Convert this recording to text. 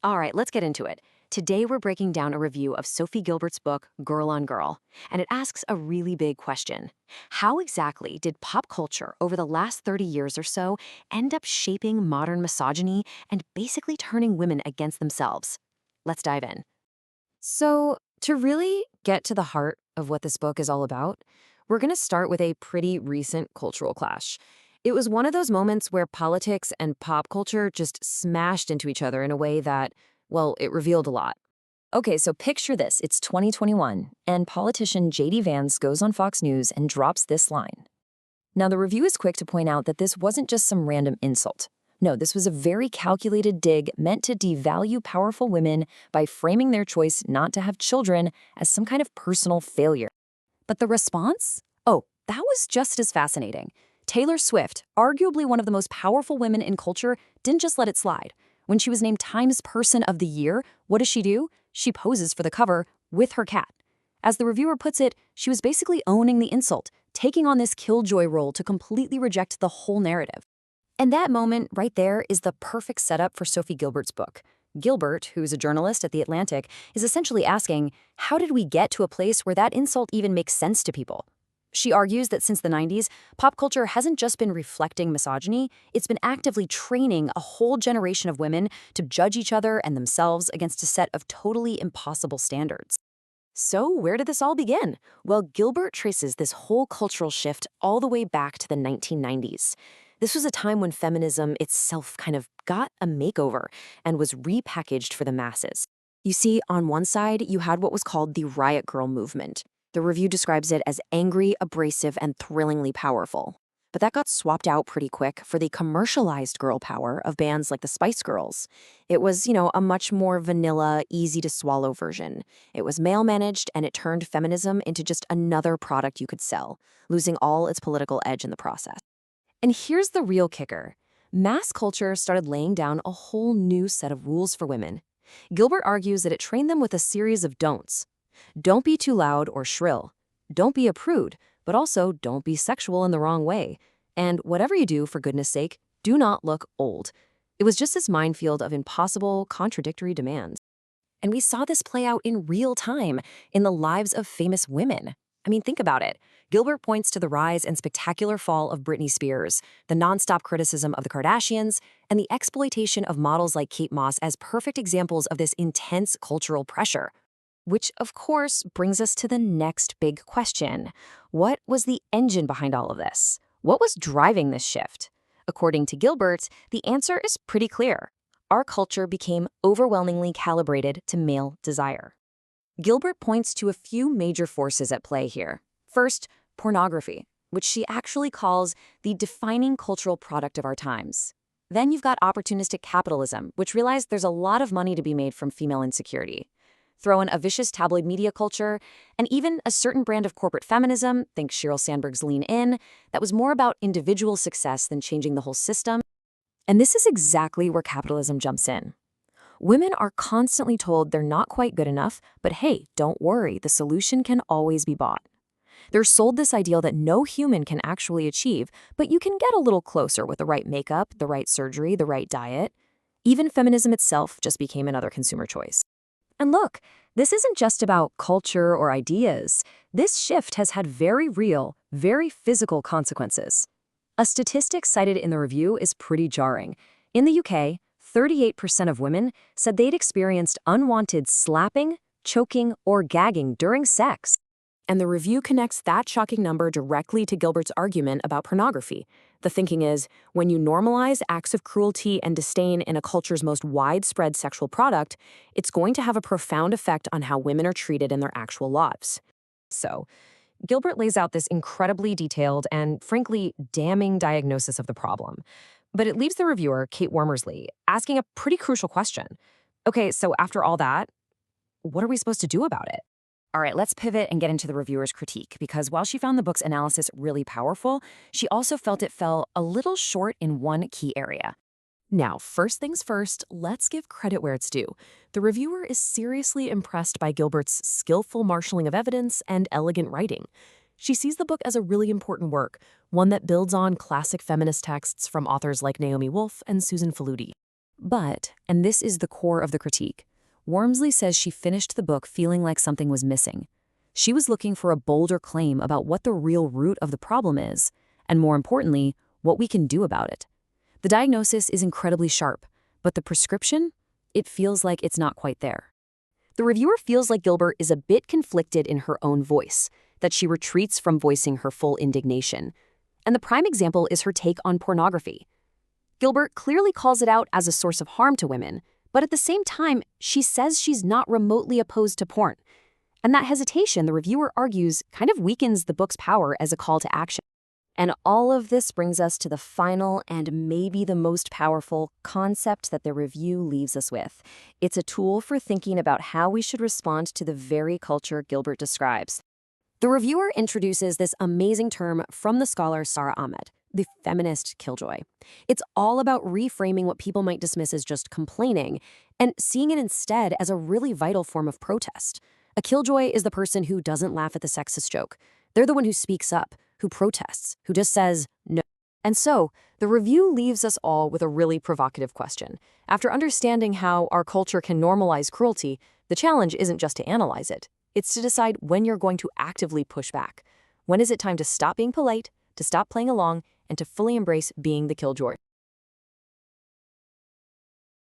All right, let's get into it. Today we're breaking down a review of Sophie Gilbert's book, Girl on Girl, and it asks a really big question. How exactly did pop culture over the last 30 years or so end up shaping modern misogyny and basically turning women against themselves? Let's dive in. So, to really get to the heart of what this book is all about, we're going to start with a pretty recent cultural clash. It was one of those moments where politics and pop culture just smashed into each other in a way that, well, it revealed a lot. Okay, so picture this. It's 2021, and politician J.D. Vance goes on Fox News and drops this line. Now, the review is quick to point out that this wasn't just some random insult. No, this was a very calculated dig meant to devalue powerful women by framing their choice not to have children as some kind of personal failure. But the response? Oh, that was just as fascinating. Taylor Swift, arguably one of the most powerful women in culture, didn't just let it slide. When she was named Time's Person of the Year, what does she do? She poses for the cover with her cat. As the reviewer puts it, she was basically owning the insult, taking on this killjoy role to completely reject the whole narrative. And that moment right there is the perfect setup for Sophie Gilbert's book. Gilbert, who's a journalist at The Atlantic, is essentially asking, how did we get to a place where that insult even makes sense to people? She argues that since the 90s, pop culture hasn't just been reflecting misogyny, it's been actively training a whole generation of women to judge each other and themselves against a set of totally impossible standards. So where did this all begin? Well, Gilbert traces this whole cultural shift all the way back to the 1990s. This was a time when feminism itself kind of got a makeover and was repackaged for the masses. You see, on one side, you had what was called the Riot Girl movement. The review describes it as angry, abrasive, and thrillingly powerful. But that got swapped out pretty quick for the commercialized girl power of bands like the Spice Girls. It was, a much more vanilla, easy-to-swallow version. It was male-managed, and it turned feminism into just another product you could sell, losing all its political edge in the process. And here's the real kicker. Mass culture started laying down a whole new set of rules for women. Gilbert argues that it trained them with a series of don'ts. Don't be too loud or shrill. Don't be a prude, but also don't be sexual in the wrong way. And whatever you do, for goodness sake, do not look old. It was just this minefield of impossible, contradictory demands. And we saw this play out in real time in the lives of famous women. I mean, think about it. Gilbert points to the rise and spectacular fall of Britney Spears, the nonstop criticism of the Kardashians, and the exploitation of models like Kate Moss as perfect examples of this intense cultural pressure. Which, of course, brings us to the next big question. What was the engine behind all of this? What was driving this shift? According to Gilbert, the answer is pretty clear. Our culture became overwhelmingly calibrated to male desire. Gilbert points to a few major forces at play here. First, pornography, which she actually calls the defining cultural product of our times. Then you've got opportunistic capitalism, which realized there's a lot of money to be made from female insecurity. Throw in a vicious tabloid media culture, and even a certain brand of corporate feminism, think Sheryl Sandberg's Lean In, that was more about individual success than changing the whole system. And this is exactly where capitalism jumps in. Women are constantly told they're not quite good enough, but hey, don't worry, the solution can always be bought. They're sold this ideal that no human can actually achieve, but you can get a little closer with the right makeup, the right surgery, the right diet. Even feminism itself just became another consumer choice. And look, this isn't just about culture or ideas. This shift has had very real, very physical consequences. A statistic cited in the review is pretty jarring. In the UK, 38% of women said they'd experienced unwanted slapping, choking, or gagging during sex. And the review connects that shocking number directly to Gilbert's argument about pornography. The thinking is, when you normalize acts of cruelty and disdain in a culture's most widespread sexual product, it's going to have a profound effect on how women are treated in their actual lives. So, Gilbert lays out this incredibly detailed and, frankly, damning diagnosis of the problem. But it leaves the reviewer, Kate Wormersley, asking a pretty crucial question. Okay, so after all that, what are we supposed to do about it? All right, let's pivot and get into the reviewer's critique, because while she found the book's analysis really powerful, she also felt it fell a little short in one key area. Now, first things first, let's give credit where it's due. The reviewer is seriously impressed by Gilbert's skillful marshaling of evidence and elegant writing. She sees the book as a really important work, one that builds on classic feminist texts from authors like Naomi Wolf and Susan Faludi. But, and this is the core of the critique, Wormsley says she finished the book feeling like something was missing. She was looking for a bolder claim about what the real root of the problem is, and more importantly, what we can do about it. The diagnosis is incredibly sharp, but the prescription? It feels like it's not quite there. The reviewer feels like Gilbert is a bit conflicted in her own voice, that she retreats from voicing her full indignation. And the prime example is her take on pornography. Gilbert clearly calls it out as a source of harm to women, but at the same time, she says she's not remotely opposed to porn. And that hesitation, the reviewer argues, kind of weakens the book's power as a call to action. And all of this brings us to the final and maybe the most powerful concept that the review leaves us with. It's a tool for thinking about how we should respond to the very culture Gilbert describes. The reviewer introduces this amazing term from the scholar Sara Ahmed, the feminist killjoy. It's all about reframing what people might dismiss as just complaining and seeing it instead as a really vital form of protest. A killjoy is the person who doesn't laugh at the sexist joke. They're the one who speaks up, who protests, who just says no. And so, the review leaves us all with a really provocative question. After understanding how our culture can normalize cruelty, the challenge isn't just to analyze it. It's to decide when you're going to actively push back. When is it time to stop being polite, to stop playing along, and to fully embrace being the killjoy?